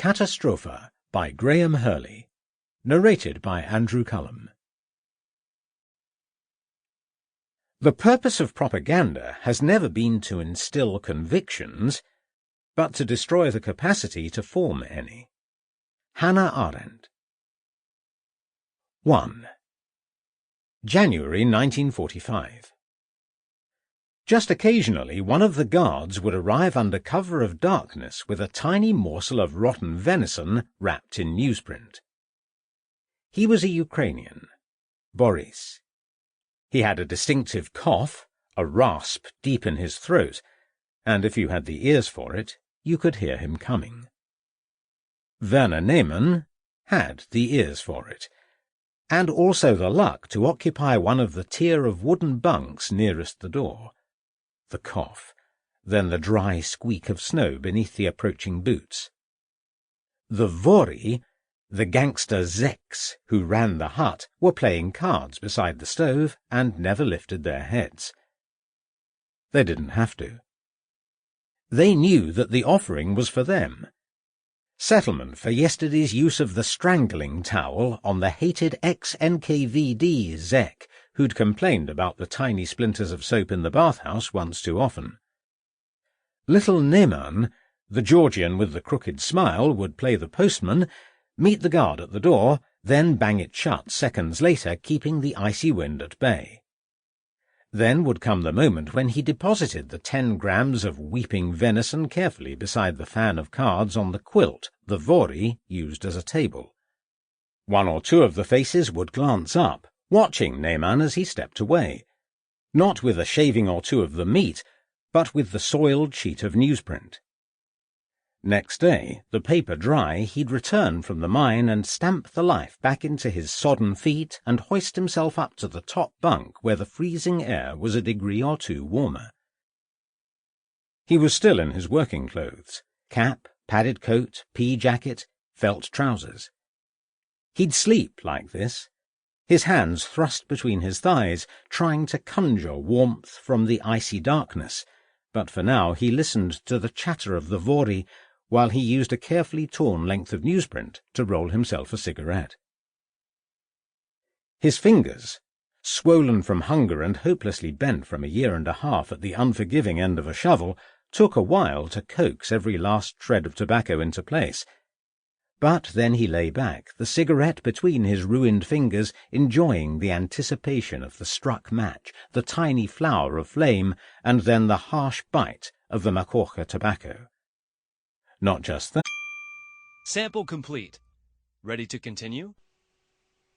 Katastrophe by Graham Hurley. Narrated by Andrew Cullum. The purpose of propaganda has never been to instill convictions, but to destroy the capacity to form any. Hannah Arendt. 1. January 1945. Just occasionally one of the guards would arrive under cover of darkness with a tiny morsel of rotten venison wrapped in newsprint. He was a Ukrainian, Boris. He had a distinctive cough, a rasp deep in his throat, and if you had the ears for it, you could hear him coming. Werner Nehmann had the ears for it, and also the luck to occupy one of the tier of wooden bunks nearest the door. The cough, then the dry squeak of snow beneath the approaching boots. The Vori, the gangster Zeks who ran the hut, were playing cards beside the stove and never lifted their heads. They didn't have to. They knew that the offering was for them. Settlement for yesterday's use of the strangling towel on the hated ex-NKVD Zek, who'd complained about the tiny splinters of soap in the bathhouse once too often. Little Nehmann, the Georgian with the crooked smile, would play the postman, meet the guard at the door, then bang it shut seconds later, keeping the icy wind at bay. Then would come the moment when he deposited the 10 grams of weeping venison carefully beside the fan of cards on the quilt the Vori used as a table. One or two of the faces would glance up, watching Nehmann as he stepped away, not with a shaving or two of the meat, but with the soiled sheet of newsprint. Next day, the paper dry, he'd return from the mine and stamp the life back into his sodden feet and hoist himself up to the top bunk where the freezing air was a degree or two warmer. He was still in his working clothes, cap, padded coat, pea jacket, felt trousers. He'd sleep like this, his hands thrust between his thighs, trying to conjure warmth from the icy darkness, but for now he listened to the chatter of the Vori while he used a carefully torn length of newsprint to roll himself a cigarette. His fingers, swollen from hunger and hopelessly bent from a year and a half at the unforgiving end of a shovel, took a while to coax every last shred of tobacco into place. But then he lay back, the cigarette between his ruined fingers, enjoying the anticipation of the struck match, the tiny flower of flame, and then the harsh bite of the Makorka tobacco. Not just that. Sample complete. Ready to continue?